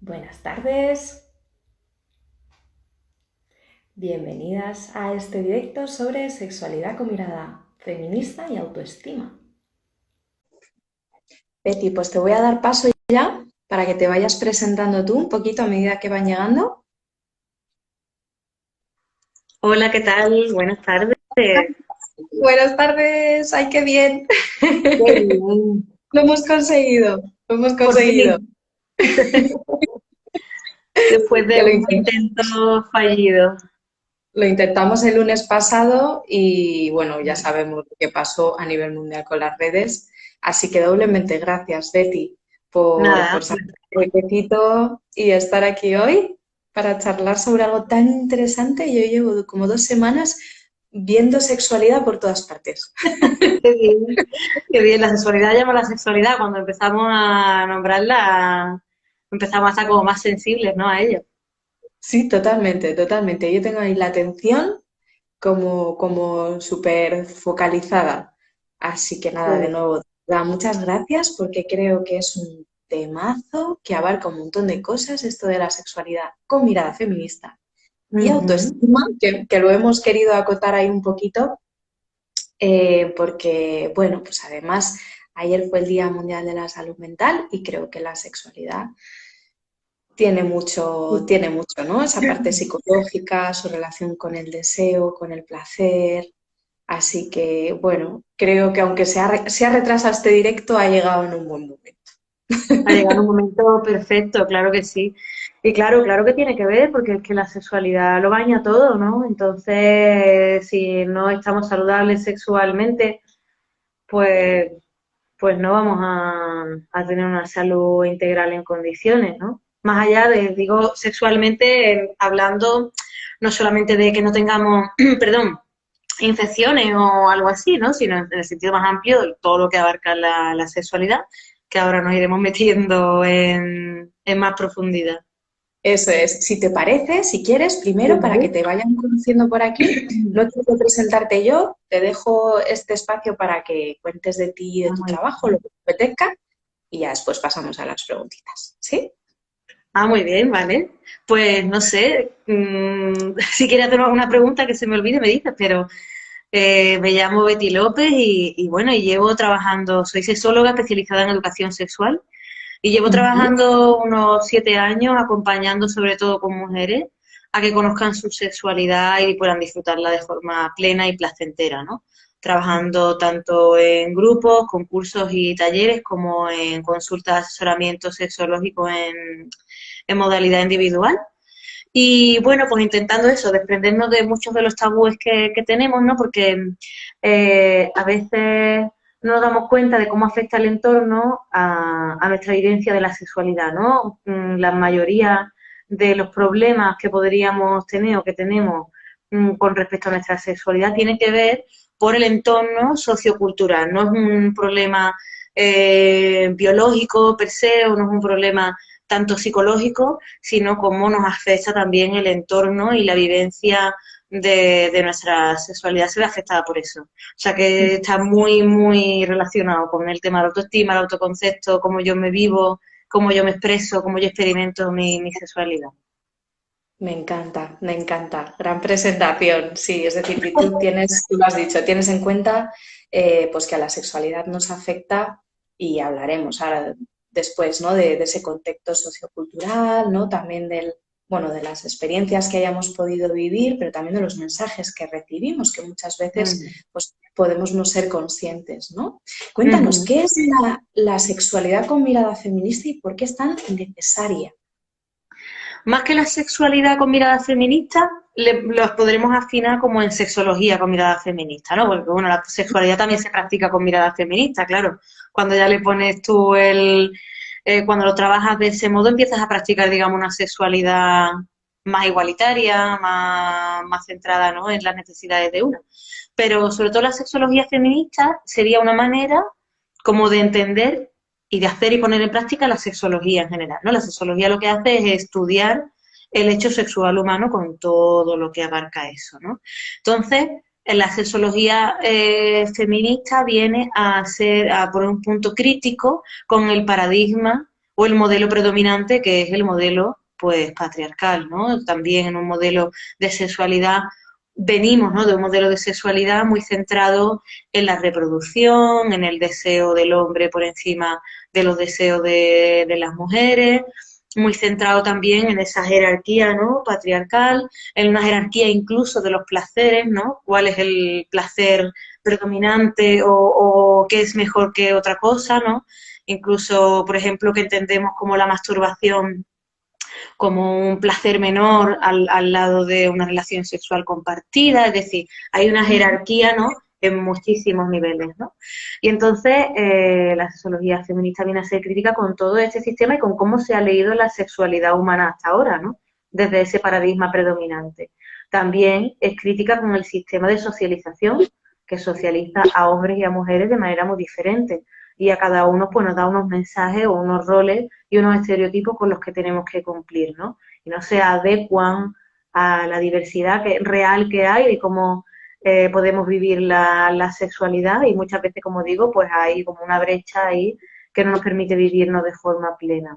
Buenas tardes, bienvenidas a este directo sobre sexualidad con mirada feminista y autoestima. Betty, pues te voy a dar paso ya para que te vayas presentando tú un poquito a medida que van llegando. Hola, ¿qué tal? Buenas tardes. Qué Buenas tardes, ¡ay, qué bien! bien. Lo hemos conseguido, lo hemos Por conseguido. fin, después Que de un intento fallido. lo intentamos el lunes pasado y bueno, ya sabemos lo que pasó a nivel mundial con las redes. Así que doblemente gracias, Betty, por Nada, sacar un huequecito y estar aquí hoy para charlar sobre algo tan interesante. Yo llevo como 2 semanas viendo sexualidad por todas partes. qué bien. Qué bien, la sexualidad llama a la sexualidad. Cuando empezamos a nombrarla, empezamos a estar como más sensibles, ¿no? A ello. Sí, totalmente, totalmente. Yo tengo ahí la atención como súper focalizada. Así que Qué nada, de bien. nuevo, muchas gracias porque creo que es un temazo que abarca un montón de cosas, esto de la sexualidad con mirada feminista y Ujú. autoestima, que lo hemos querido acotar ahí un poquito, porque, bueno, pues además ayer fue el Día Mundial de la Salud Mental y creo que la sexualidad tiene mucho, ¿no? Esa parte psicológica, su relación con el deseo, con el placer. Así que, bueno, creo que aunque se ha retrasado este directo, ha llegado en un buen momento. Ha llegado un momento perfecto, claro que sí. Y claro, claro que tiene que ver, porque es que la sexualidad lo baña todo, ¿no? Entonces, si no estamos saludables sexualmente, pues, pues no vamos a tener una salud integral en condiciones, ¿no? Más allá de, digo, sexualmente, hablando no solamente de que no tengamos, perdón, infecciones o algo así, ¿no? Sino en el sentido más amplio de todo lo que abarca la sexualidad, que ahora nos iremos metiendo en más profundidad. Eso es, si te parece, si quieres, primero para que Sí. te vayan conociendo por aquí, no quiero presentarte yo, te dejo este espacio para que cuentes de ti y de Ah, tu muy trabajo, lo bien. que te apetezca, y ya después pasamos a las preguntitas, ¿sí? Ah, muy bien, vale. Pues no sé, si quieres hacer una pregunta que se me olvide, me dices, pero me llamo Betty López y bueno, y llevo trabajando, soy sexóloga especializada en educación sexual y llevo Ujú. trabajando unos 7 años acompañando sobre todo con mujeres a que conozcan su sexualidad y puedan disfrutarla de forma plena y placentera, ¿no? Trabajando tanto en grupos, concursos y talleres como en consultas de asesoramiento sexológico en modalidad individual. Y bueno, pues intentando eso, desprendernos de muchos de los tabúes que tenemos, ¿no? Porque a veces no nos damos cuenta de cómo afecta el entorno a nuestra vivencia de la sexualidad, ¿no? La mayoría de los problemas que podríamos tener o que tenemos con respecto a nuestra sexualidad tienen que ver por el entorno sociocultural. No es un problema biológico per se o no es un problema tanto psicológico, sino cómo nos afecta también el entorno y la vivencia de nuestra sexualidad se ve afectada por eso. O sea que está muy, muy relacionado con el tema de la autoestima, el autoconcepto, cómo yo me vivo, cómo yo me expreso, cómo yo experimento mi sexualidad. Me encanta, me encanta. Gran presentación, sí, es decir, que tú lo has dicho, tienes en cuenta pues que a la sexualidad nos afecta y hablaremos ahora después, ¿no? De ese contexto sociocultural, ¿no? También bueno, de las experiencias que hayamos podido vivir, pero también de los mensajes que recibimos, que muchas veces Mm. pues, podemos no ser conscientes, ¿no? Uh Cuéntanos, -huh. ¿qué es la sexualidad con mirada feminista y por qué es tan necesaria? Más que la sexualidad con mirada feminista, los podremos afinar como en sexología con mirada feminista, ¿no? Porque, bueno, la sexualidad también se practica con mirada feminista, claro. Cuando ya le pones tú cuando lo trabajas de ese modo, empiezas a practicar, digamos, una sexualidad más igualitaria, más centrada, ¿no? En las necesidades de una. Pero sobre todo la sexología feminista sería una manera como de entender y de hacer y poner en práctica la sexología en general, ¿no? La sexología lo que hace es estudiar el hecho sexual humano con todo lo que abarca eso, ¿no? Entonces, en la sexología feminista viene a poner un punto crítico con el paradigma o el modelo predominante, que es el modelo pues patriarcal, ¿no? También en un modelo de sexualidad venimos, ¿no?, de un modelo de sexualidad muy centrado en la reproducción, en el deseo del hombre por encima de los deseos de las mujeres, muy centrado también en esa jerarquía, ¿no?, patriarcal, en una jerarquía incluso de los placeres, ¿no? ¿Cuál es el placer predominante o qué es mejor que otra cosa, ¿no? Incluso, por ejemplo, que entendemos como la masturbación como un placer menor al lado de una relación sexual compartida, es decir, hay una jerarquía, ¿no?, en muchísimos niveles, ¿no? Y entonces la sexología feminista viene a ser crítica con todo este sistema y con cómo se ha leído la sexualidad humana hasta ahora, ¿no?, desde ese paradigma predominante. También es crítica con el sistema de socialización que socializa a hombres y a mujeres de manera muy diferente y a cada uno pues nos da unos mensajes o unos roles y unos estereotipos con los que tenemos que cumplir, ¿no? Y no se adecuan a la diversidad real que hay y cómo podemos vivir la sexualidad y muchas veces, como digo, pues hay como una brecha ahí que no nos permite vivirnos de forma plena.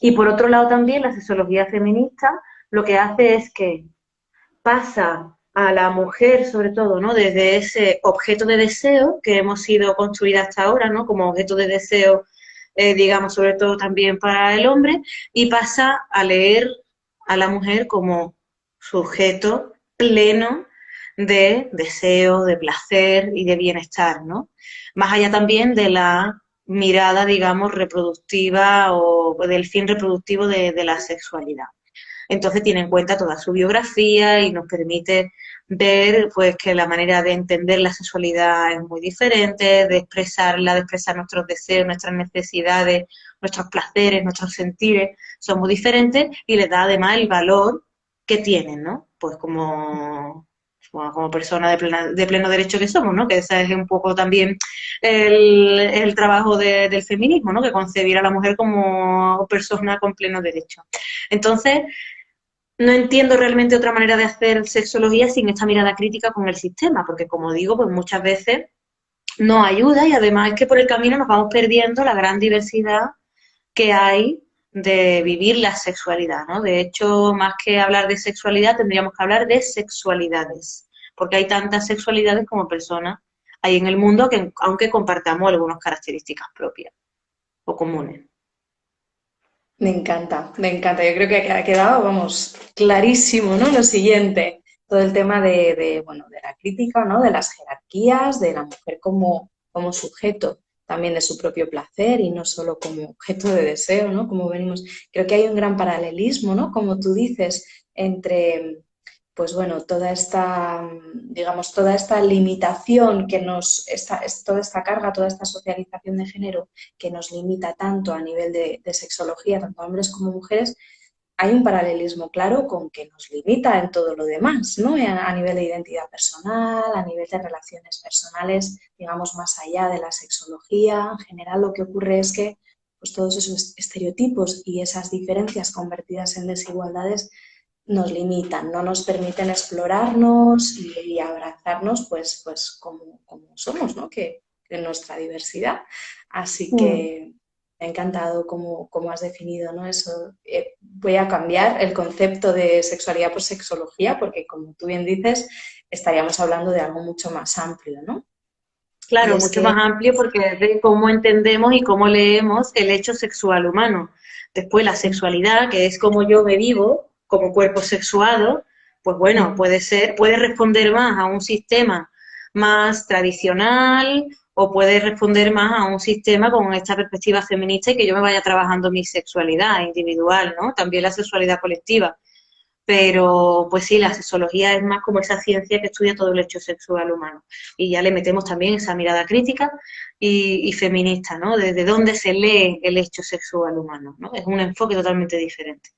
Y por otro lado también la sexología feminista lo que hace es que pasa a la mujer, sobre todo, ¿no?, desde ese objeto de deseo que hemos sido construidas hasta ahora, ¿no?, como objeto de deseo, digamos, sobre todo también para el hombre, y pasa a leer a la mujer como sujeto pleno de deseo, de placer y de bienestar, ¿no? Más allá también de la mirada, digamos, reproductiva o del fin reproductivo de la sexualidad. Entonces tiene en cuenta toda su biografía y nos permite ver pues que la manera de entender la sexualidad es muy diferente, de expresarla, de expresar nuestros deseos, nuestras necesidades, nuestros placeres, nuestros sentires, son muy diferentes y les da además el valor que tienen, ¿no? Pues como persona de pleno derecho que somos, ¿no? Que ese es un poco también el trabajo del feminismo, ¿no? Que concebir a la mujer como persona con pleno derecho. Entonces, no entiendo realmente otra manera de hacer sexología sin esta mirada crítica con el sistema, porque como digo, pues muchas veces no ayuda y además es que por el camino nos vamos perdiendo la gran diversidad que hay de vivir la sexualidad, ¿no? De hecho, más que hablar de sexualidad, tendríamos que hablar de sexualidades, porque hay tantas sexualidades como personas hay en el mundo, que aunque compartamos algunas características propias o comunes. Me encanta, me encanta. Yo creo que ha quedado, vamos, clarísimo, ¿no? Lo siguiente, todo el tema bueno, de la crítica, ¿no? De las jerarquías, de la mujer como sujeto también de su propio placer y no solo como objeto de deseo, ¿no? Como venimos, creo que hay un gran paralelismo, ¿no? Como tú dices, entre pues bueno, toda esta, digamos, toda esta limitación que toda esta carga, toda esta socialización de género que nos limita tanto a nivel de sexología, tanto a hombres como mujeres, hay un paralelismo claro con que nos limita en todo lo demás, ¿no? A nivel de identidad personal, a nivel de relaciones personales, digamos, más allá de la sexología. En general lo que ocurre es que pues, todos esos estereotipos y esas diferencias convertidas en desigualdades nos limitan, no nos permiten explorarnos y abrazarnos pues como somos, ¿no? Que nuestra diversidad. Así Mm. que me ha encantado cómo has definido, ¿no? Eso. Voy a cambiar el concepto de sexualidad por sexología, porque como tú bien dices, estaríamos hablando de algo mucho más amplio, ¿no? Y Claro, es mucho que, más amplio porque es de cómo entendemos y cómo leemos el hecho sexual humano. Después la sexualidad, que es como yo me vivo como cuerpo sexuado, pues bueno, puede ser, puede responder más a un sistema más tradicional o puede responder más a un sistema con esta perspectiva feminista y que yo me vaya trabajando mi sexualidad individual, ¿no? También la sexualidad colectiva. Pero pues sí, la sexología es más como esa ciencia que estudia todo el hecho sexual humano. Y ya le metemos también esa mirada crítica y feminista, ¿no? Desde dónde se lee el hecho sexual humano, ¿no? Es un enfoque totalmente diferente.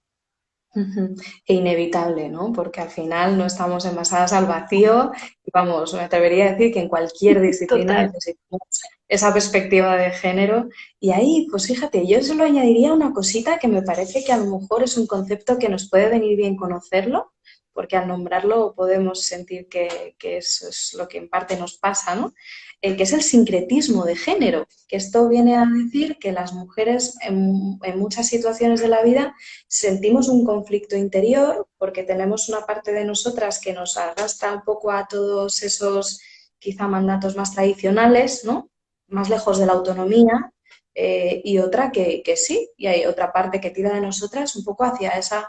e inevitable, ¿no? Porque al final no estamos envasadas al vacío y vamos, me atrevería a decir que en cualquier disciplina Total. necesitamos esa perspectiva de género. Y ahí, pues fíjate, yo solo añadiría una cosita que me parece que a lo mejor es un concepto que nos puede venir bien conocerlo, porque al nombrarlo podemos sentir que eso es lo que en parte nos pasa, ¿no? que es el sincretismo de género, que esto viene a decir que las mujeres en muchas situaciones de la vida sentimos un conflicto interior porque tenemos una parte de nosotras que nos arrastra un poco a todos esos quizá mandatos más tradicionales, ¿no? Más lejos de la autonomía, y otra que sí, y hay otra parte que tira de nosotras un poco hacia esa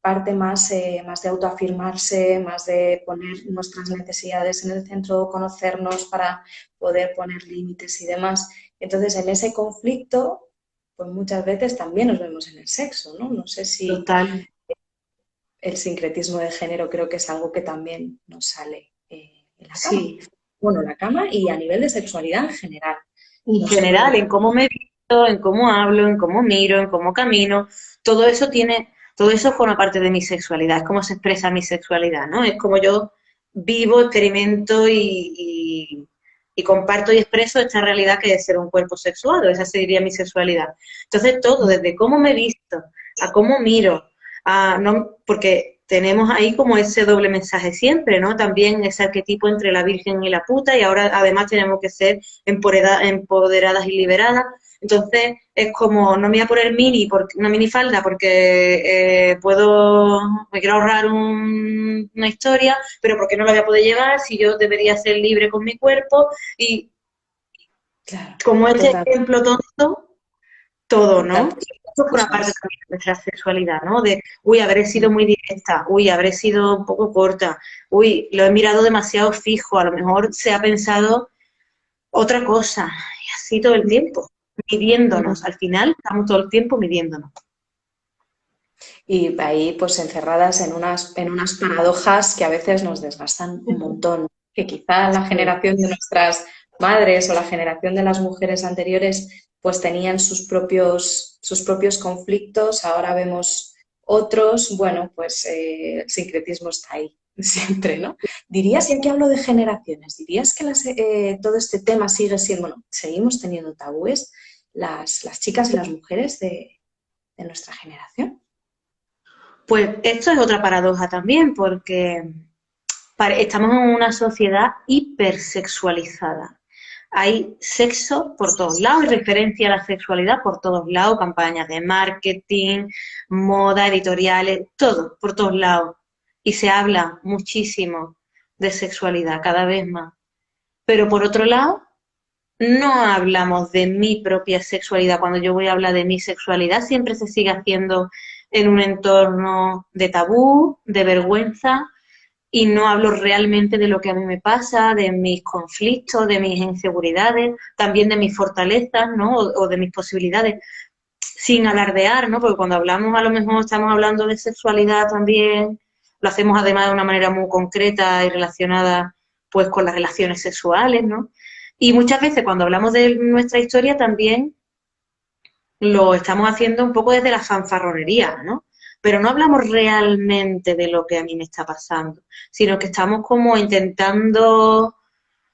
parte más, más de autoafirmarse, más de poner nuestras necesidades en el centro, conocernos para poder poner límites y demás. Entonces, en ese conflicto, pues muchas veces también nos vemos en el sexo, ¿no? No sé si Total. el sincretismo de género creo que es algo que también nos sale en la cama. Sí. Bueno, en la cama y a nivel de sexualidad en general. En No general, solo... en cómo me visto, en cómo hablo, en cómo miro, en cómo camino, todo eso forma parte de mi sexualidad, es cómo se expresa mi sexualidad, ¿no? Es como yo vivo, experimento y comparto y expreso esta realidad que es ser un cuerpo sexuado, esa sería mi sexualidad. Entonces todo, desde cómo me visto, a cómo miro, a, no, porque tenemos ahí como ese doble mensaje siempre, ¿no? También ese arquetipo entre la virgen y la puta y ahora además tenemos que ser empoderadas y liberadas. Entonces es como, no me voy a poner una minifalda porque me quiero ahorrar una historia, pero porque no la voy a poder llevar si yo debería ser libre con mi cuerpo y Claro, como este total, ejemplo tonto, todo, total. ¿no? Esto es una Eso parte es. también de nuestra sexualidad, ¿no? De, uy, habré sido muy directa, uy, habré sido un poco corta, uy, lo he mirado demasiado fijo, a lo mejor se ha pensado otra cosa, y así todo el tiempo, midiéndonos. Al final estamos todo el tiempo midiéndonos. Y ahí pues encerradas en unas paradojas que a veces nos desgastan un montón, que quizá la Sí. generación de nuestras madres o la generación de las mujeres anteriores pues tenían sus propios conflictos, ahora vemos otros, bueno, pues el sincretismo está ahí siempre, ¿no? ¿Dirías, y aquí hablo de generaciones, dirías que todo este tema sigue siendo, bueno, seguimos teniendo tabúes las chicas y las mujeres de nuestra generación? Pues esto es otra paradoja también, porque estamos en una sociedad hipersexualizada. Hay sexo por todos lados y referencia a la sexualidad por todos lados, campañas de marketing, moda, editoriales, todo, por todos lados. Y se habla muchísimo de sexualidad, cada vez más. Pero por otro lado, no hablamos de mi propia sexualidad. Cuando yo voy a hablar de mi sexualidad, siempre se sigue haciendo en un entorno de tabú, de vergüenza, y no hablo realmente de lo que a mí me pasa, de mis conflictos, de mis inseguridades, también de mis fortalezas, ¿no? O de mis posibilidades, sin alardear, ¿no? Porque cuando hablamos, a lo mejor estamos hablando de sexualidad también, lo hacemos además de una manera muy concreta y relacionada, pues, con las relaciones sexuales, ¿no? Y muchas veces cuando hablamos de nuestra historia también lo estamos haciendo un poco desde la fanfarronería, ¿no? Pero no hablamos realmente de lo que a mí me está pasando, sino que estamos como intentando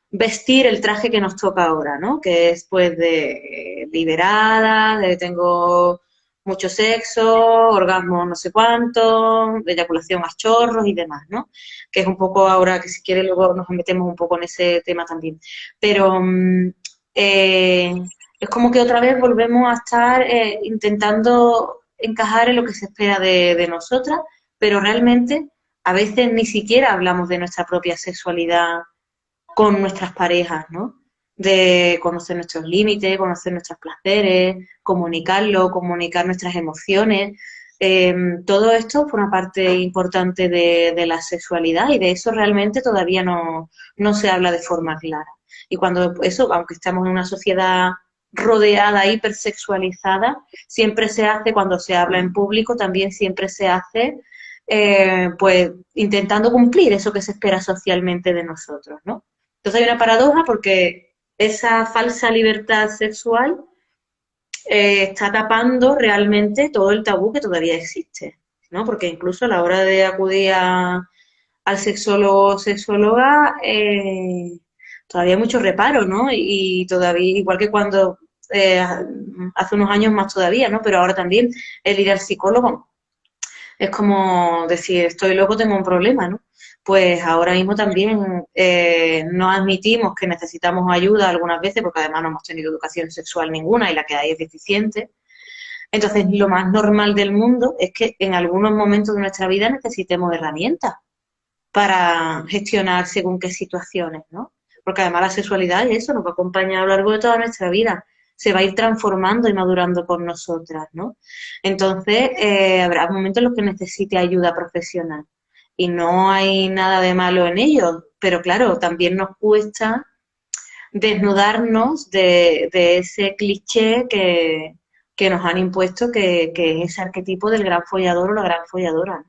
vestir el traje que nos toca ahora, ¿no? Que es pues de liberada, de tengo mucho sexo, orgasmo no sé cuánto, de eyaculación a chorros y demás, ¿no? Que es un poco ahora que si quiere luego nos metemos un poco en ese tema también. Pero eh, es como que otra vez volvemos a estar intentando encajar en lo que se espera de nosotras, pero realmente a veces ni siquiera hablamos de nuestra propia sexualidad con nuestras parejas, ¿no? De conocer nuestros límites, conocer nuestros placeres, comunicarlo, comunicar nuestras emociones. Todo esto forma parte importante de la sexualidad y de eso realmente todavía no se habla de forma clara. Y cuando eso, aunque estamos en una sociedad rodeada, hipersexualizada, siempre se hace, cuando se habla en público, también siempre se hace pues intentando cumplir eso que se espera socialmente de nosotros, ¿no? Entonces hay una paradoja porque esa falsa libertad sexual está tapando realmente todo el tabú que todavía existe, ¿no? Porque incluso a la hora de acudir al sexólogo o sexóloga todavía hay mucho reparo, ¿no? Y todavía, igual que cuando hace unos años más todavía, ¿no? Pero ahora también el ir al psicólogo es como decir, estoy loco, tengo un problema, ¿no? pues ahora mismo también no admitimos que necesitamos ayuda algunas veces, porque además no hemos tenido educación sexual ninguna y la que hay es deficiente. Entonces, lo más normal del mundo es que en algunos momentos de nuestra vida necesitemos herramientas para gestionar según qué situaciones, ¿no? Porque además la sexualidad y eso nos va a acompañar a lo largo de toda nuestra vida, se va a ir transformando y madurando con nosotras, ¿no? Entonces, habrá momentos en los que necesite ayuda profesional y no hay nada de malo en ello, pero claro, también nos cuesta desnudarnos de ese cliché que nos han impuesto, que es ese arquetipo del gran follador o la gran folladora.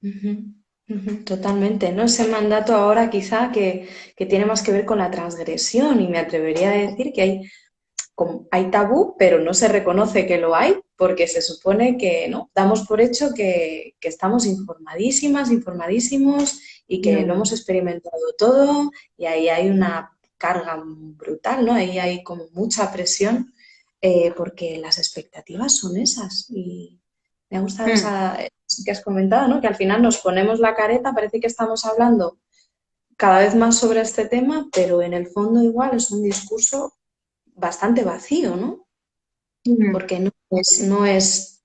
Ujú, ujú, totalmente, ¿no? Ese mandato ahora quizá que tiene más que ver con la transgresión y me atrevería a decir que hay tabú, pero no se reconoce que lo hay porque se supone que no, damos por hecho que estamos informadísimas, informadísimos y que lo Mm. hemos experimentado todo y ahí hay una carga brutal, ¿no? Ahí hay como mucha presión porque las expectativas son esas y me ha gustado Mm. eso que has comentado, ¿no? Que al final nos ponemos la careta, parece que estamos hablando cada vez más sobre este tema, pero en el fondo igual es un discurso bastante vacío, ¿no? Mm. Porque no es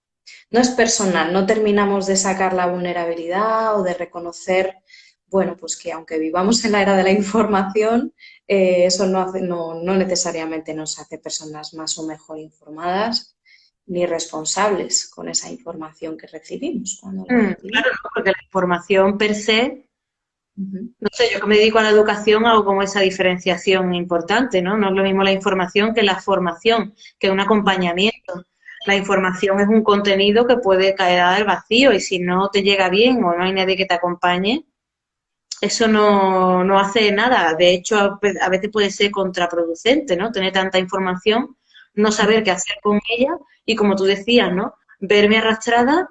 personal, no terminamos de sacar la vulnerabilidad o de reconocer, bueno, pues que aunque vivamos en la era de la información, eso no necesariamente nos hace personas más o mejor informadas ni responsables con esa información que recibimos cuando la Claro, recibimos. ¿no? Porque la información per se, Ujú. no sé, yo que me dedico a la educación hago como esa diferenciación importante, ¿no? No es lo mismo la información que la formación, que un acompañamiento. La información es un contenido que puede caer al vacío y si no te llega bien o no hay nadie que te acompañe, eso no hace nada. De hecho, a veces puede ser contraproducente, ¿no? Tener tanta información, no saber qué hacer con ella y como tú decías, ¿no? Verme arrastrada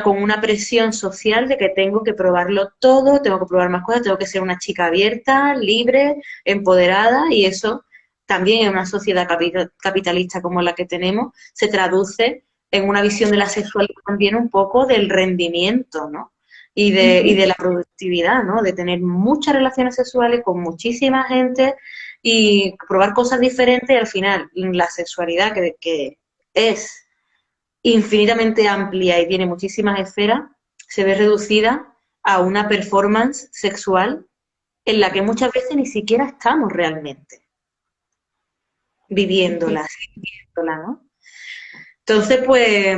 con una presión social de que tengo que probarlo todo, tengo que probar más cosas, tengo que ser una chica abierta, libre, empoderada y eso también en una sociedad capitalista como la que tenemos se traduce en una visión de la sexualidad también un poco del rendimiento, ¿no? Y de la productividad, ¿no? De tener muchas relaciones sexuales con muchísima gente y probar cosas diferentes y al final la sexualidad que es infinitamente amplia y tiene muchísimas esferas, se ve reducida a una performance sexual en la que muchas veces ni siquiera estamos realmente viviéndola, sintiéndola, ¿no? Entonces, pues,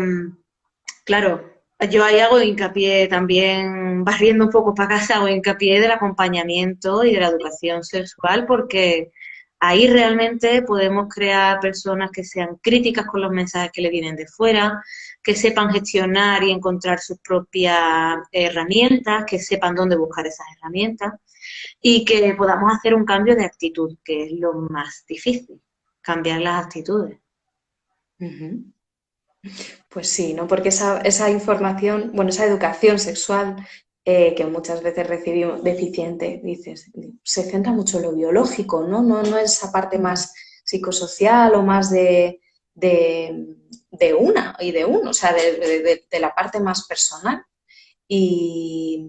claro, yo ahí hago hincapié también, barriendo un poco para casa, hago hincapié del acompañamiento y de la educación sexual, porque ahí realmente podemos crear personas que sean críticas con los mensajes que le vienen de fuera, que sepan gestionar y encontrar sus propias herramientas, que sepan dónde buscar esas herramientas y que podamos hacer un cambio de actitud, que es lo más difícil, cambiar las actitudes. Ujú. Pues sí, ¿no? Porque esa información, bueno, esa educación sexual que muchas veces recibimos deficiente, dices, se centra mucho en lo biológico, ¿no? No es esa parte más psicosocial o más de una y de uno, o sea, de la parte más personal. Y,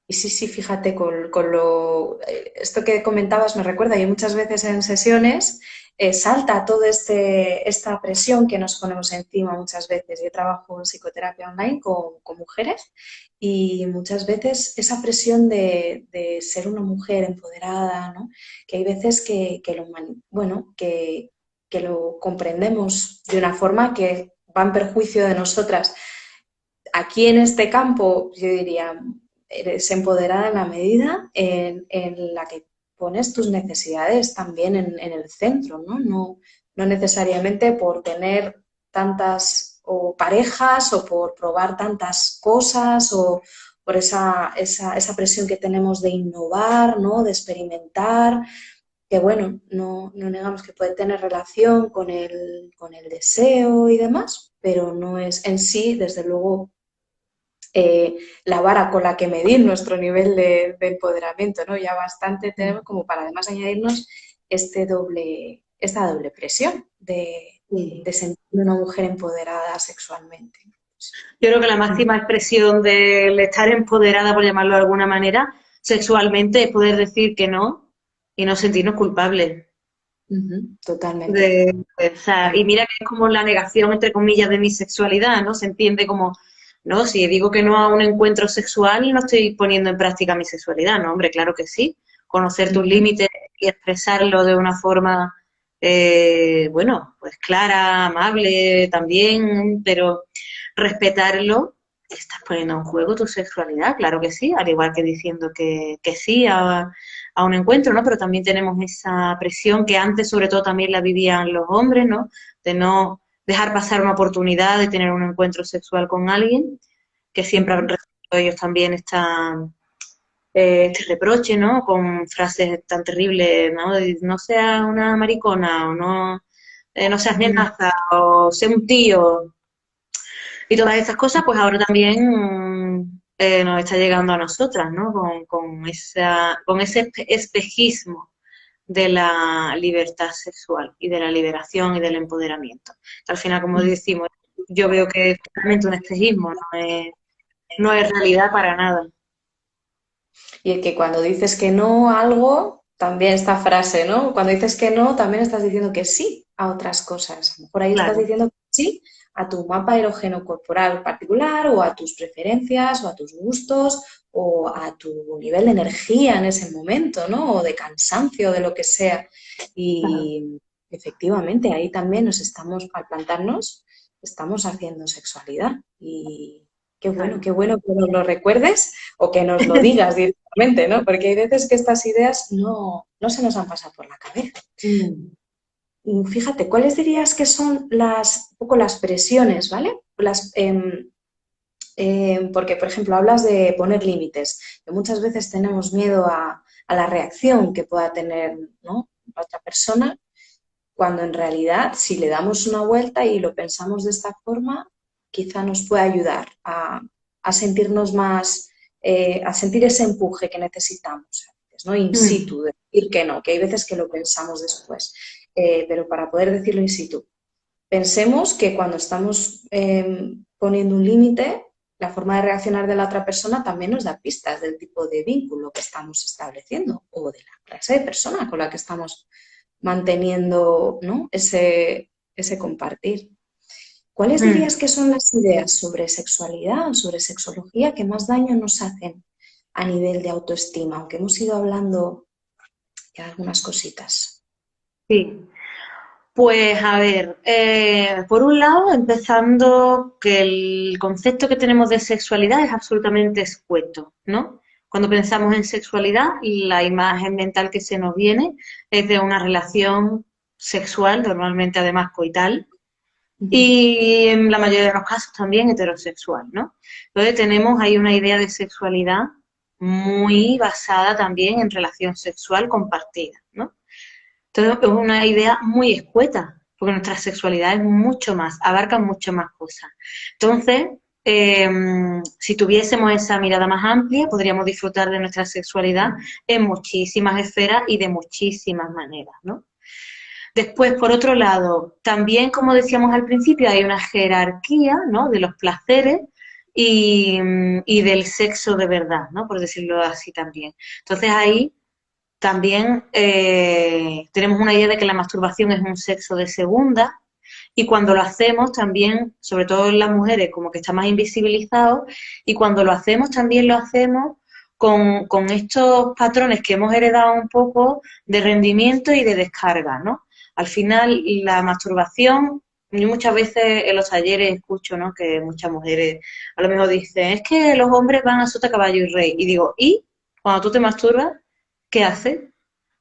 y sí, sí, fíjate, esto que comentabas me recuerda, y muchas veces en sesiones salta toda esta presión que nos ponemos encima muchas veces. Yo trabajo en psicoterapia online con mujeres y muchas veces esa presión de ser una mujer empoderada, ¿no? Que hay veces bueno, que lo comprendemos de una forma que va en perjuicio de nosotras. Aquí en este campo, yo diría, eres empoderada en la medida en la que pones tus necesidades también en el centro, ¿no? No necesariamente por tener tantas o parejas o por probar tantas cosas o por esa presión que tenemos de innovar, ¿no? De experimentar, que bueno, no negamos que puede tener relación con el deseo y demás, pero no es en sí, desde luego, la vara con la que medir nuestro nivel de empoderamiento, ¿no? Ya bastante tenemos como para además añadirnos esta doble presión de Sí. sentir una mujer empoderada sexualmente. Yo creo que la máxima expresión del estar empoderada, por llamarlo de alguna manera, sexualmente, es poder decir que no y no sentirnos culpables. Totalmente. O sea, y mira que es como la negación, entre comillas, de mi sexualidad, ¿no? Se entiende como, no, si digo que no a un encuentro sexual, no estoy poniendo en práctica mi sexualidad, ¿no? Hombre, claro que sí. Conocer tus Ujú. límites y expresarlo de una forma, bueno, pues clara, amable también, pero respetarlo, estás poniendo en juego tu sexualidad, claro que sí, al igual que diciendo que sí a un encuentro, ¿no? Pero también tenemos esa presión que antes sobre todo también la vivían los hombres, ¿no? De no dejar pasar una oportunidad de tener un encuentro sexual con alguien, que siempre han Ujú. recibido ellos también este reproche, ¿no? Con frases tan terribles, ¿no? De, no seas una maricona, o no, no seas Ujú. nenaza, o sé un tío, y todas esas cosas, pues ahora también nos está llegando a nosotras, ¿no? Con ese espejismo de la libertad sexual y de la liberación y del empoderamiento. Al final, como decimos, yo veo que es realmente un espejismo, no es realidad para nada. Y que cuando dices que no a algo, también esta frase, ¿no? Cuando dices que no, también estás diciendo que sí a otras cosas. Por ahí estás Claro, diciendo que sí a tu mapa erógeno corporal particular o a tus preferencias o a tus gustos o a tu nivel de energía en ese momento, ¿no? O de cansancio, de lo que sea. claro. Y efectivamente, ahí también nos estamos, al plantarnos, estamos haciendo sexualidad. Y Claro. qué bueno que nos lo recuerdes o que nos lo digas directamente, ¿no? Porque hay veces que estas ideas no se nos han pasado por la cabeza. Mm, Fíjate, ¿cuáles dirías que son un poco las presiones, ¿vale? Porque, por ejemplo, hablas de poner límites, que muchas veces tenemos miedo a la reacción que pueda tener, ¿no?, la otra persona, cuando en realidad, si le damos una vuelta y lo pensamos de esta forma, quizá nos pueda ayudar a sentirnos más, a sentir ese empuje que necesitamos, ¿no? In mm. situ, decir que no, que hay veces que lo pensamos después, pero para poder decirlo in situ. Pensemos que cuando estamos poniendo un límite, la forma de reaccionar de la otra persona también nos da pistas del tipo de vínculo que estamos estableciendo o de la clase de persona con la que estamos manteniendo, ¿no?, ese compartir. ¿Cuáles Mm. dirías que son las ideas sobre sexualidad o sobre sexología que más daño nos hacen a nivel de autoestima? Aunque hemos ido hablando de algunas cositas. Sí. Pues a ver, por un lado, empezando que el concepto que tenemos de sexualidad es absolutamente escueto, ¿no? Cuando pensamos en sexualidad, la imagen mental que se nos viene es de una relación sexual, normalmente además coital, y en la mayoría de los casos también heterosexual, ¿no? Entonces tenemos ahí una idea de sexualidad muy basada también en relación sexual compartida, ¿no? Entonces es una idea muy escueta, porque nuestra sexualidad es mucho más, abarca mucho más cosas. Entonces, eh, si tuviésemos esa mirada más amplia, podríamos disfrutar de nuestra sexualidad en muchísimas esferas y de muchísimas maneras, ¿no? Después, por otro lado, también, como decíamos al principio, hay una jerarquía, ¿no?, de los placeres y del sexo de verdad, ¿no?, por decirlo así también. Entonces ahí también tenemos una idea de que la masturbación es un sexo de segunda y cuando lo hacemos también, sobre todo en las mujeres, como que está más invisibilizado y cuando lo hacemos también lo hacemos con estos patrones que hemos heredado un poco de rendimiento y de descarga, ¿no? Al final, la masturbación, yo muchas veces en los talleres escucho, ¿no?, que muchas mujeres a lo mejor dicen, es que los hombres van a sota, caballo y rey. Y digo, ¿y cuando tú te masturbas, qué haces?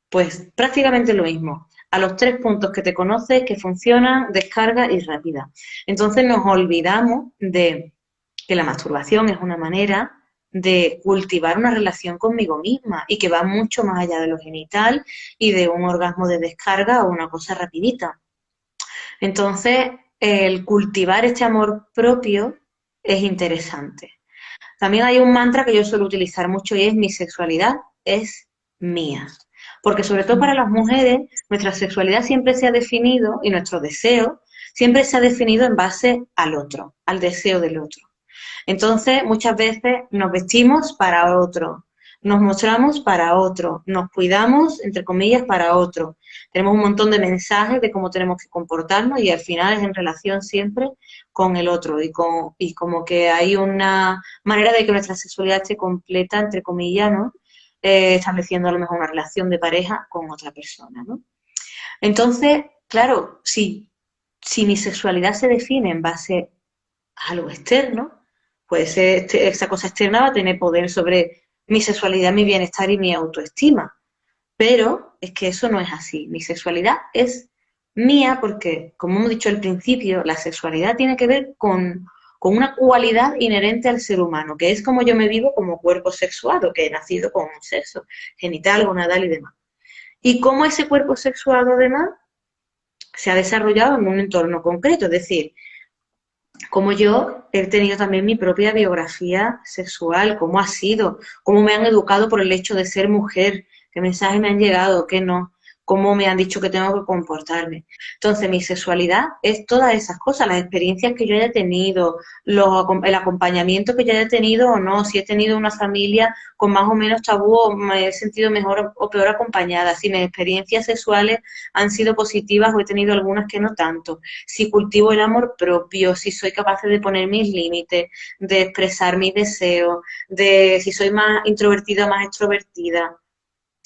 Pues prácticamente lo mismo. A los 3 puntos que te conoces, que funcionan, descarga y rápida. Entonces nos olvidamos de que la masturbación es una manera de cultivar una relación conmigo misma y que va mucho más allá de lo genital y de un orgasmo de descarga o una cosa rapidita. Entonces, el cultivar este amor propio es interesante. También hay un mantra que yo suelo utilizar mucho y es mi sexualidad es mía. Porque sobre todo para las mujeres, nuestra sexualidad siempre se ha definido y nuestro deseo siempre se ha definido en base al otro, al deseo del otro. Entonces, muchas veces nos vestimos para otro, nos mostramos para otro, nos cuidamos, entre comillas, para otro. Tenemos un montón de mensajes de cómo tenemos que comportarnos y al final es en relación siempre con el otro y como que hay una manera de que nuestra sexualidad esté completa, entre comillas, ¿no? Estableciendo a lo mejor una relación de pareja con otra persona, ¿no? Entonces, claro, si mi sexualidad se define en base a algo externo, pues esa cosa externa va a tener poder sobre mi sexualidad, mi bienestar y mi autoestima. Pero es que eso no es así. Mi sexualidad es mía porque, como hemos dicho al principio, la sexualidad tiene que ver con una cualidad inherente al ser humano, que es como yo me vivo como cuerpo sexuado, que he nacido con un sexo genital, gonadal y demás. Y cómo ese cuerpo sexuado, además, se ha desarrollado en un entorno concreto, es decir, como yo he tenido también mi propia biografía sexual, cómo ha sido, cómo me han educado por el hecho de ser mujer, qué mensajes me han llegado, qué no, cómo me han dicho que tengo que comportarme. Entonces, mi sexualidad es todas esas cosas, las experiencias que yo haya tenido, el acompañamiento que yo haya tenido o no, si he tenido una familia con más o menos tabú o me he sentido mejor o peor acompañada, si mis experiencias sexuales han sido positivas o he tenido algunas que no tanto, si cultivo el amor propio, si soy capaz de poner mis límites, de expresar mis deseos, de si soy más introvertida o más extrovertida,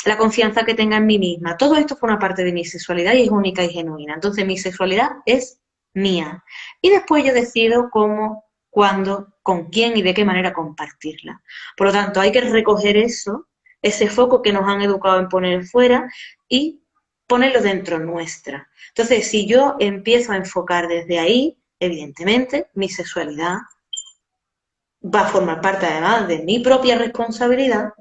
la confianza que tenga en mí misma. Todo esto forma parte de mi sexualidad y es única y genuina. Entonces mi sexualidad es mía. Y después yo decido cómo, cuándo, con quién y de qué manera compartirla. Por lo tanto, hay que recoger eso, ese foco que nos han educado en poner fuera y ponerlo dentro nuestra. Entonces, si yo empiezo a enfocar desde ahí, evidentemente, mi sexualidad va a formar parte además de mi propia responsabilidad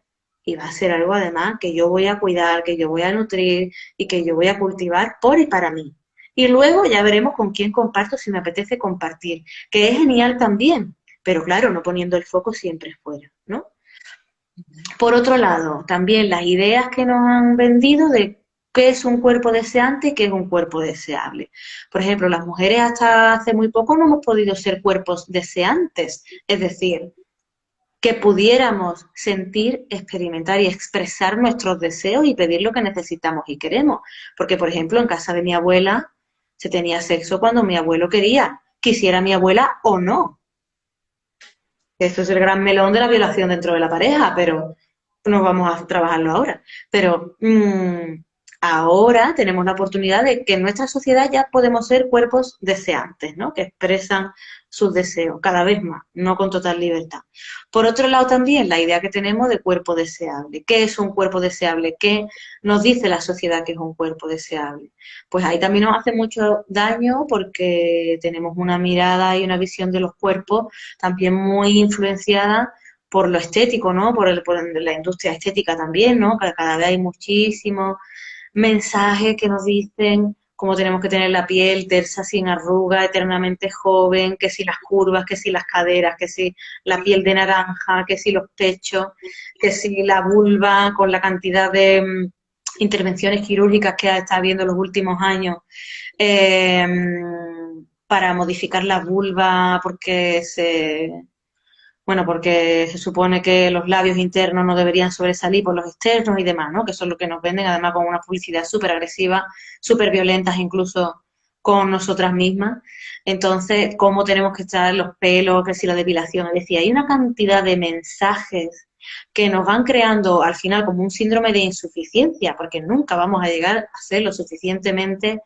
y va a ser algo además que yo voy a cuidar, que yo voy a nutrir y que yo voy a cultivar por y para mí. Y luego ya veremos con quién comparto si me apetece compartir, que es genial también, pero claro, no poniendo el foco siempre fuera, ¿no? Por otro lado, también las ideas que nos han vendido de qué es un cuerpo deseante y qué es un cuerpo deseable. Por ejemplo, las mujeres hasta hace muy poco no hemos podido ser cuerpos deseantes, es decir, que pudiéramos sentir, experimentar y expresar nuestros deseos y pedir lo que necesitamos y queremos. Porque, por ejemplo, en casa de mi abuela se tenía sexo cuando mi abuelo quería, quisiera mi abuela o no. Esto es el gran melón de la violación dentro de la pareja, pero no vamos a trabajarlo ahora. Pero ahora tenemos la oportunidad de que en nuestra sociedad ya podemos ser cuerpos deseantes, ¿no? Que expresan sus deseos cada vez más, no con total libertad. Por otro lado también la idea que tenemos de cuerpo deseable. ¿Qué es un cuerpo deseable? ¿Qué nos dice la sociedad que es un cuerpo deseable? Pues ahí también nos hace mucho daño porque tenemos una mirada y una visión de los cuerpos también muy influenciada por lo estético, ¿no? Por la industria estética también, ¿no? Cada vez hay muchísimos mensajes que nos dicen cómo tenemos que tener la piel tersa, sin arruga, eternamente joven, que si las curvas, que si las caderas, que si la piel de naranja, que si los pechos, que si la vulva, con la cantidad de intervenciones quirúrgicas que ha estado habiendo en los últimos años eh, para modificar la vulva porque se supone que los labios internos no deberían sobresalir por los externos y demás, ¿no? Que eso es lo que nos venden, además con una publicidad súper agresiva, súper violentas incluso con nosotras mismas. Entonces, ¿cómo tenemos que estar los pelos, que si la depilación? Es decir, hay una cantidad de mensajes que nos van creando al final como un síndrome de insuficiencia, porque nunca vamos a llegar a ser lo suficientemente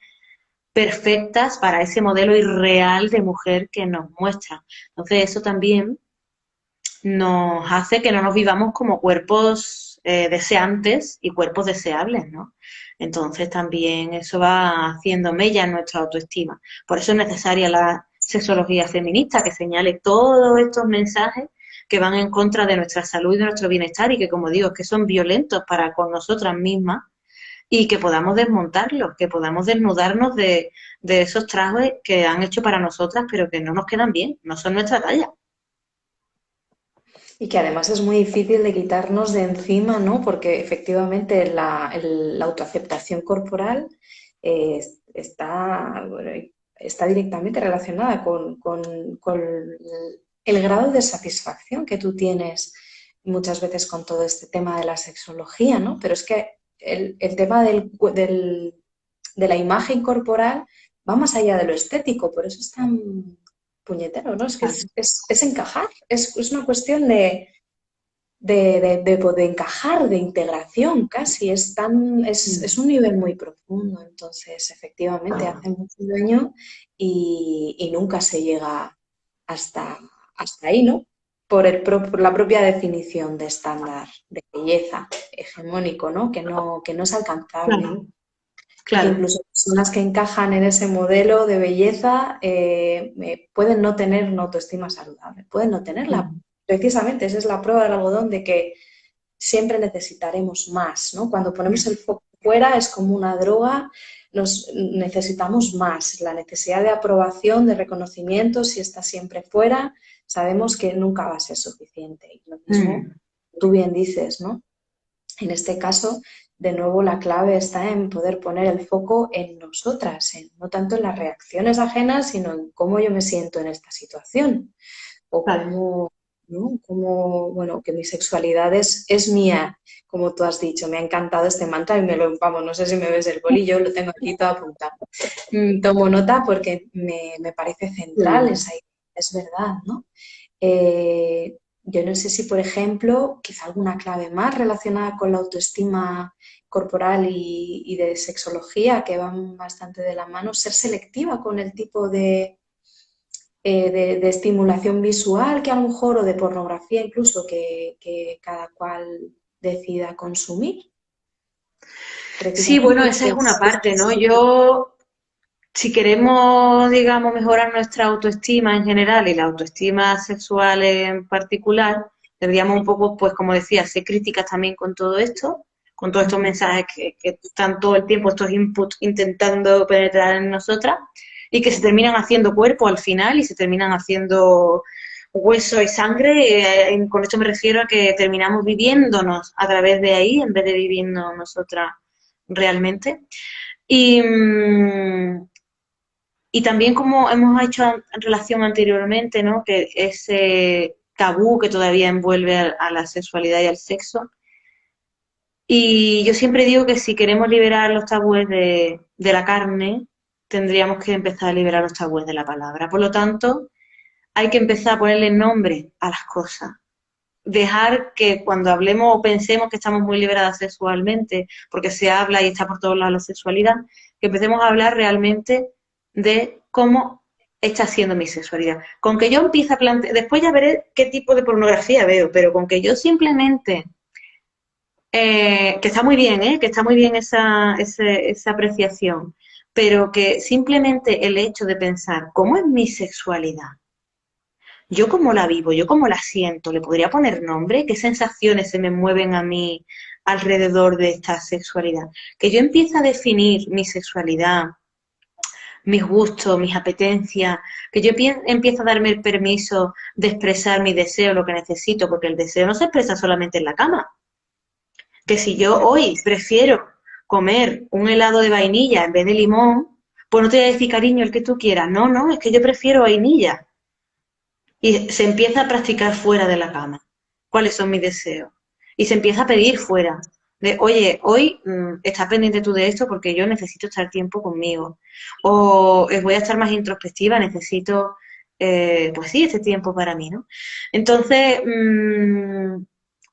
perfectas para ese modelo irreal de mujer que nos muestra. Entonces, eso también nos hace que no nos vivamos como cuerpos deseantes y cuerpos deseables, ¿no? Entonces también eso va haciendo mella en nuestra autoestima. Por eso es necesaria la sexología feminista, que señale todos estos mensajes que van en contra de nuestra salud y de nuestro bienestar y que, como digo, que son violentos para con nosotras mismas y que podamos desmontarlos, que podamos desnudarnos de esos trajes que han hecho para nosotras pero que no nos quedan bien, no son nuestra talla. Y que además es muy difícil de quitarnos de encima, ¿no? Porque efectivamente la autoaceptación corporal está, bueno, está directamente relacionada con el grado de satisfacción que tú tienes muchas veces con todo este tema de la sexología, ¿no? Pero es que el tema de la imagen corporal va más allá de lo estético, por eso es tan puñetero, ¿no? Es que Claro. es encajar, es una cuestión de encajar, de integración casi, es un nivel muy profundo, entonces efectivamente hace mucho daño y nunca se llega hasta, hasta ahí, ¿no? Por la propia definición de estándar de belleza hegemónico, ¿no? Que no es alcanzable Claro, y que claro. incluso personas que encajan en ese modelo de belleza pueden no tener una autoestima saludable, pueden no tenerla. Mm. Precisamente esa es la prueba del algodón de que siempre necesitaremos más, ¿no? Cuando ponemos el foco fuera es como una droga, necesitamos más. La necesidad de aprobación, de reconocimiento, si está siempre fuera, sabemos que nunca va a ser suficiente. Y lo mismo, Mm. tú bien dices, ¿no? En este caso, de nuevo, la clave está en poder poner el foco en nosotras, no tanto en las reacciones ajenas, sino en cómo yo me siento en esta situación o Claro. cómo, ¿no? Cómo, bueno, que mi sexualidad es mía, como tú has dicho. Me ha encantado este mantra y vamos, no sé si me ves el boli, yo lo tengo aquí todo apuntado. Tomo nota porque me parece central Mm. esa idea, es verdad, ¿no? Yo no sé si, por ejemplo, quizá alguna clave más relacionada con la autoestima corporal y de sexología que van bastante de la mano, ser selectiva con el tipo de estimulación visual que a lo mejor o de pornografía incluso que cada cual decida consumir. Sí, bueno, Precisamente esa es una es parte, ¿no? Yo, si queremos, digamos, mejorar nuestra autoestima en general y la autoestima sexual en particular, deberíamos un poco, pues como decía, ser críticas también con todo esto, con todos estos mensajes que están todo el tiempo, estos inputs intentando penetrar en nosotras y que se terminan haciendo cuerpo al final y se terminan haciendo hueso y sangre. Con esto me refiero a que terminamos viviéndonos a través de ahí en vez de viviendo nosotras realmente. Y, y también como hemos hecho en relación anteriormente, ¿no? Que ese tabú que todavía envuelve a la sexualidad y al sexo. Y yo siempre digo que si queremos liberar los tabúes de la carne, tendríamos que empezar a liberar los tabúes de la palabra. Por lo tanto, hay que empezar a ponerle nombre a las cosas. Dejar que cuando hablemos o pensemos que estamos muy liberadas sexualmente, porque se habla y está por todos lados la sexualidad, que empecemos a hablar realmente de cómo está siendo mi sexualidad. Con que yo empiece a plantear, después ya veré qué tipo de pornografía veo, pero con que yo simplemente, que está muy bien, que está muy bien esa apreciación, pero que simplemente el hecho de pensar cómo es mi sexualidad, yo cómo la vivo, yo cómo la siento, le podría poner nombre, qué sensaciones se me mueven a mí alrededor de esta sexualidad. Que yo empiece a definir mi sexualidad, mis gustos, mis apetencias, que yo empiezo a darme el permiso de expresar mi deseo, lo que necesito, porque el deseo no se expresa solamente en la cama. Que si yo hoy prefiero comer un helado de vainilla en vez de limón, pues no te voy a decir, cariño, el que tú quieras. No, no, es que yo prefiero vainilla. Y se empieza a practicar fuera de la cama. ¿Cuáles son mis deseos? Y se empieza a pedir fuera. De, oye, hoy estás pendiente tú de esto porque yo necesito estar tiempo conmigo. O voy a estar más introspectiva, necesito, pues sí, este tiempo para mí, ¿no? Entonces,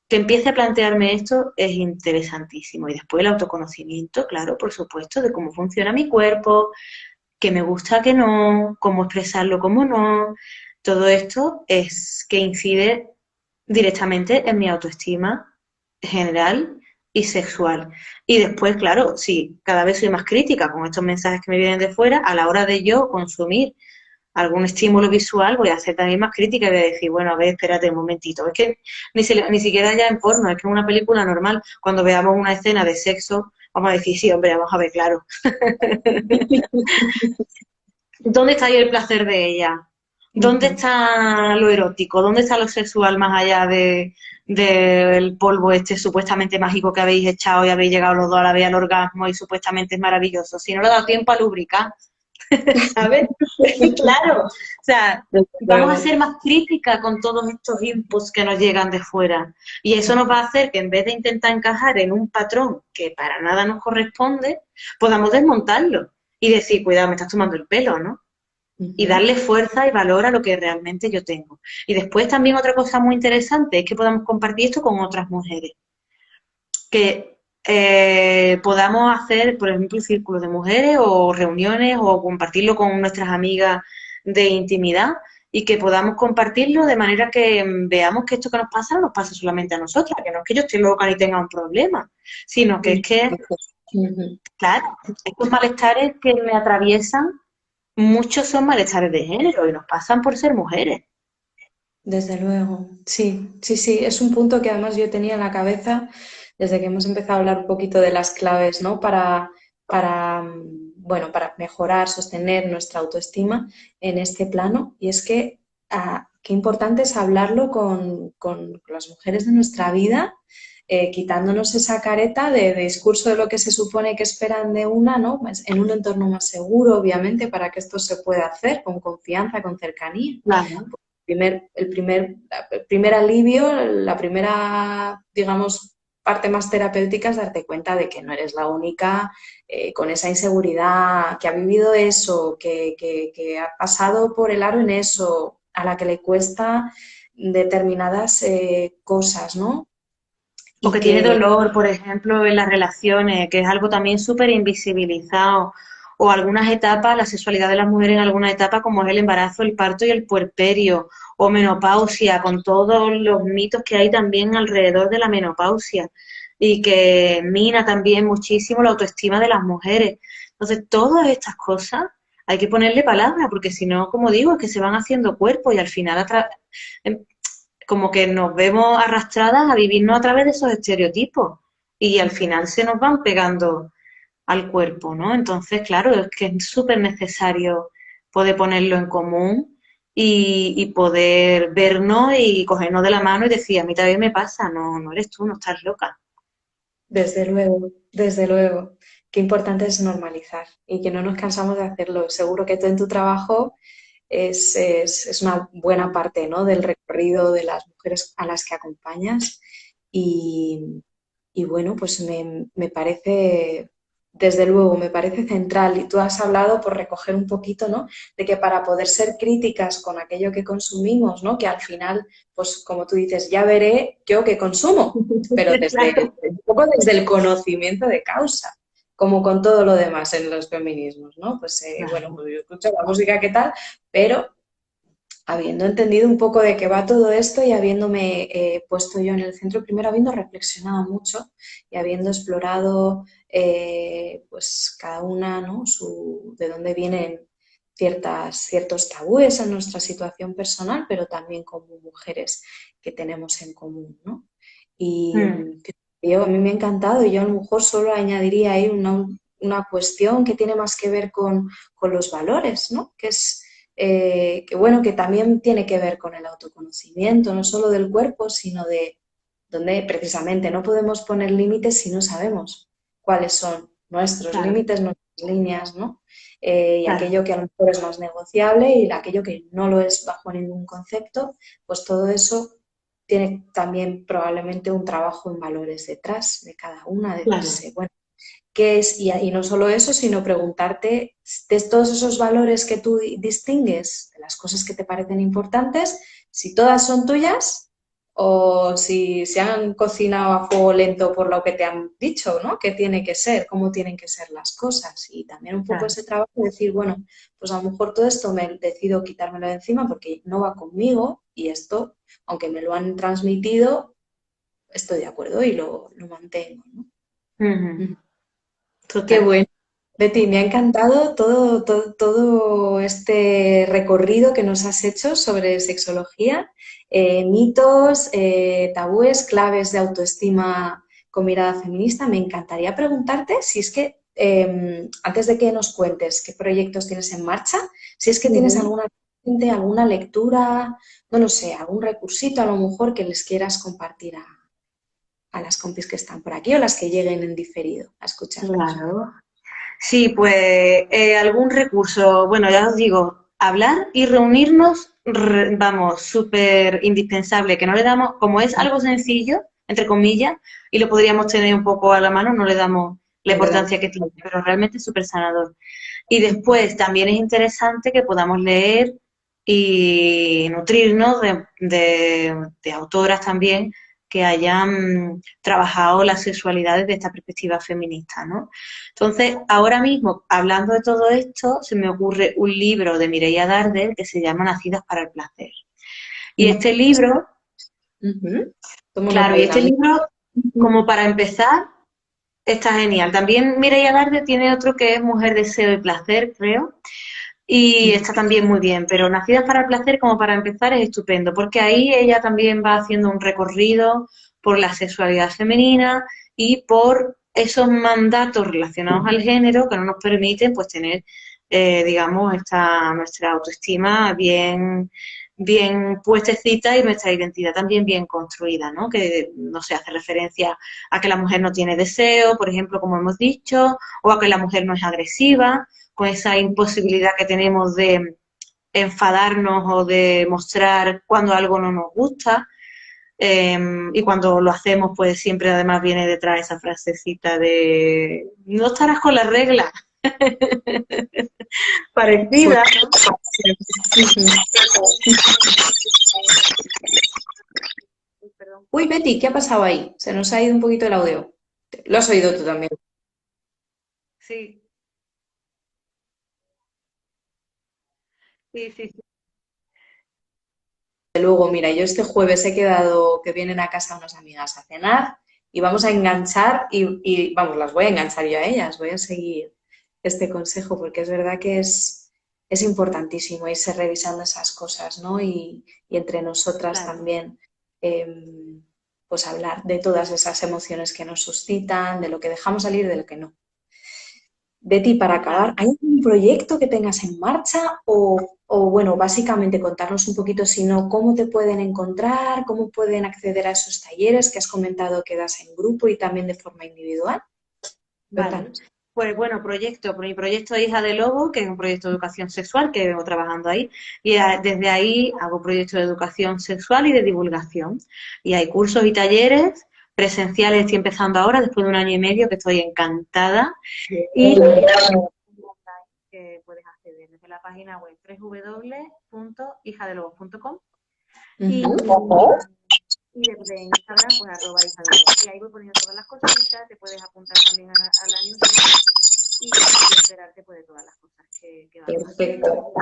que empiece a plantearme esto es interesantísimo. Y después el autoconocimiento, claro, por supuesto, de cómo funciona mi cuerpo, qué me gusta, qué no, cómo expresarlo, cómo no. Todo esto es que incide directamente en mi autoestima general y sexual. Y después, claro, sí, cada vez soy más crítica con estos mensajes que me vienen de fuera, a la hora de yo consumir algún estímulo visual, voy a ser también más crítica y voy a decir, bueno, a ver, espérate un momentito. Es que ni siquiera ya en porno, es que en una película normal, cuando veamos una escena de sexo, vamos a decir, sí, hombre, vamos a ver, claro. ¿Dónde está ahí el placer de ella? ¿Dónde está lo erótico? ¿Dónde está lo sexual más allá del polvo este supuestamente mágico que habéis echado y habéis llegado los dos a la vez al orgasmo y supuestamente es maravilloso? Si no le da tiempo a lubricar. ¿sabes? Claro, o sea, Desde vamos a luego. ser más críticas con todos estos inputs que nos llegan de fuera. Y eso nos va a hacer que en vez de intentar encajar en un patrón que para nada nos corresponde, podamos desmontarlo y decir, cuidado, me estás tomando el pelo, ¿no? Y Ujú. darle fuerza y valor a lo que realmente yo tengo. Y después también otra cosa muy interesante es que podamos compartir esto con otras mujeres. Que podamos hacer, por ejemplo, círculos de mujeres o reuniones o compartirlo con nuestras amigas de intimidad y que podamos compartirlo de manera que veamos que esto que nos pasa no nos pasa solamente a nosotras, que no es que yo esté loca ni tenga un problema, sino que es que, Ujú. claro, estos malestares que me atraviesan, muchos son malestares de género y nos pasan por ser mujeres. Desde luego, sí, sí, sí, es un punto que además yo tenía en la cabeza desde que hemos empezado a hablar un poquito de las claves, ¿no? Bueno, para mejorar, sostener nuestra autoestima en este plano. Y es que qué importante es hablarlo con las mujeres de nuestra vida, quitándonos esa careta de discurso de lo que se supone que esperan de una, ¿no? Pues en un entorno más seguro, obviamente, para que esto se pueda hacer con confianza, con cercanía. Claro, El primer alivio, la primera, digamos, parte más terapéutica es darte cuenta de que no eres la única con esa inseguridad, que ha vivido eso, que ha pasado por el aro en eso, a la que le cuesta determinadas cosas, ¿no? o Y que tiene que dolor, por ejemplo, en las relaciones, que es algo también súper invisibilizado, o algunas etapas, la sexualidad de las mujeres en algunas etapas, como es el embarazo, el parto y el puerperio, o menopausia, con todos los mitos que hay también alrededor de la menopausia, y que mina también muchísimo la autoestima de las mujeres. Entonces, todas estas cosas hay que ponerle palabra, porque si no, como digo, es que se van haciendo cuerpos y al final como que nos vemos arrastradas a vivirnos a través de esos estereotipos y al final se nos van pegando al cuerpo, ¿no? Entonces, claro, es que es súper necesario poder ponerlo en común y poder vernos y cogernos de la mano y decir, a mí también me pasa, no, no eres tú, no estás loca. desde luego, desde luego, qué importante es normalizar y que no nos cansamos de hacerlo. Seguro que tú en tu trabajo es una buena parte, ¿no? Del recorrido de las mujeres a las que acompañas y, y bueno, pues me parece, desde luego, me parece central y tú has hablado por recoger un poquito, ¿no? De que para poder ser críticas con aquello que consumimos, ¿no? Que al final, pues como tú dices, ya veré yo qué consumo, pero Claro, un poco desde el conocimiento de causa, como con todo lo demás en los feminismos, ¿no? Pues bueno, claro, pues yo escucho la música, ¿qué tal? Pero habiendo entendido un poco de qué va todo esto y habiéndome puesto yo en el centro, primero habiendo reflexionado mucho y habiendo explorado pues cada una, ¿no? De dónde vienen ciertos tabúes en nuestra situación personal, pero también como mujeres que tenemos en común, ¿no? Y mm, a mí me ha encantado y yo a lo mejor solo añadiría ahí una cuestión que tiene más que ver con los valores, ¿no? Que bueno, que también tiene que ver con el autoconocimiento, no solo del cuerpo, sino de donde precisamente no podemos poner límites si no sabemos cuáles son nuestros claro, límites, nuestras líneas, ¿no? Y claro, aquello que a lo mejor es más negociable y aquello que no lo es bajo ningún concepto, pues todo eso tiene también probablemente un trabajo en valores detrás de cada una, claro, decirse, bueno, qué es, y no solo eso, sino preguntarte de todos esos valores que tú distingues, de las cosas que te parecen importantes, si todas son tuyas o si se han cocinado a fuego lento por lo que te han dicho, ¿no? ¿Qué tiene que ser? ¿Cómo tienen que ser las cosas? Y también un poco claro, ese trabajo de decir, bueno, pues a lo mejor todo esto me decido quitármelo de encima porque no va conmigo y esto, aunque me lo han transmitido, estoy de acuerdo y lo mantengo, ¿no? ujú, Qué total. bueno. Betty, me ha encantado todo este recorrido que nos has hecho sobre sexología, mitos, tabúes, claves de autoestima con mirada feminista. Me encantaría preguntarte si es que, antes de que nos cuentes qué proyectos tienes en marcha, si es que tienes Ujú. alguna lectura, no lo sé, algún recursito a lo mejor que les quieras compartir a las compis que están por aquí o las que lleguen en diferido a escucharnos. Claro. Sí, pues algún recurso, bueno, ya os digo, hablar y reunirnos, vamos, súper indispensable, que no le damos, como es algo sencillo, entre comillas, y lo podríamos tener un poco a la mano, no le damos la No le damos importancia que tiene, pero realmente es súper sanador. Y después también es interesante que podamos leer y nutrirnos de autoras también que hayan trabajado la sexualidad desde esta perspectiva feminista, ¿no? Entonces, ahora mismo, hablando de todo esto, se me ocurre un libro de Mireia Darder que se llama Nacidas para el placer. Y este libro, Ujú. Tomo claro, nota y yo este también. libro, como para empezar, está genial. También Mireia Darder tiene otro que es Mujer, Deseo y Placer, creo. Y está también muy bien, pero Nacidas para el Placer, como para empezar, es estupendo, porque ahí ella también va haciendo un recorrido por la sexualidad femenina y por esos mandatos relacionados al género que no nos permiten pues tener, digamos, nuestra autoestima bien puestecita y nuestra identidad también bien construida, ¿no? Que no se hace referencia a que la mujer no tiene deseo, por ejemplo, como hemos dicho, o a que la mujer no es agresiva, con esa imposibilidad que tenemos de enfadarnos o de mostrar cuando algo no nos gusta. Y cuando lo hacemos, pues siempre además viene detrás esa frasecita de no estarás con la regla parecida, Fuerte. ¿no? Perdón. Uy, Betty, ¿qué ha pasado ahí? Se nos ha ido un poquito el audio. Lo has oído tú también. Sí, sí, sí, sí. Luego, mira, yo este jueves he quedado que vienen a casa unas amigas a cenar y vamos a enganchar vamos, las voy a enganchar yo a ellas, voy a seguir este consejo porque es verdad que es importantísimo irse revisando esas cosas, ¿no? Y entre nosotras Claro, también, pues hablar de todas esas emociones que nos suscitan, de lo que dejamos salir, de lo que no. De ti, para acabar, claro. ¿hay algún proyecto que tengas en marcha bueno, básicamente contarnos un poquito, si no, cómo te pueden encontrar, cómo pueden acceder a esos talleres que has comentado que das en grupo y también de forma individual? Vale. Cuéntanos. Pues bueno, por mi proyecto de Hija de Lobo, que es un proyecto de educación sexual que vengo trabajando ahí, y desde ahí hago proyectos de educación sexual y de divulgación. Y hay cursos y talleres presenciales, estoy empezando ahora, después de un año y medio, que estoy encantada, y que puedes acceder desde la página web www.hijadelobos.com y, Ujú. y desde Instagram, pues @hija de lobos. Y ahí voy poniendo todas las cositas, te puedes apuntar también a la newsletter y enterarte pues, de todas las cosas que vamos Perfecto. haciendo.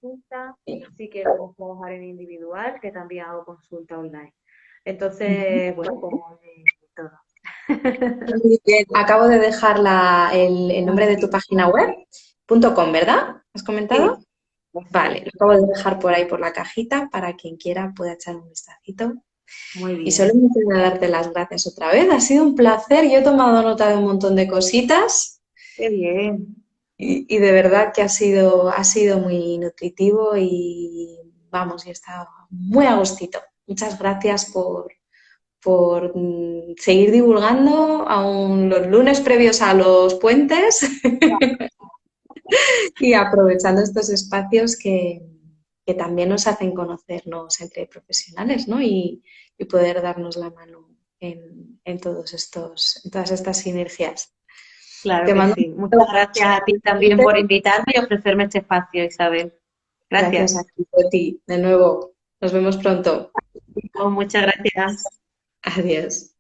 Consulta, sí que podemos trabajar en individual, que también hago consulta online. Entonces, bueno, pues todo. Muy bien. Acabo de dejar el nombre de tu página web, .com, ¿verdad? ¿Has comentado? Sí, eso Vale, es. lo acabo de dejar por ahí por la cajita para quien quiera pueda echar un vistacito. Muy Y solo bien. me queda darte las gracias otra vez. Ha sido un placer. Yo he tomado nota de un montón de cositas Qué bien. y de verdad que ha sido muy nutritivo y vamos, y he estado muy a gustito. Muchas gracias por seguir divulgando aún los lunes previos a los puentes y aprovechando estos espacios que también nos hacen conocernos entre profesionales, ¿no? Y poder darnos la mano en en todas estas sinergias. Claro Te que mando sí. un Muchas abrazo gracias a ti también fuerte. por invitarme y ofrecerme este espacio, Isabel. Gracias a Gracias. ti, de nuevo. Nos vemos pronto. Muchas gracias. Adiós.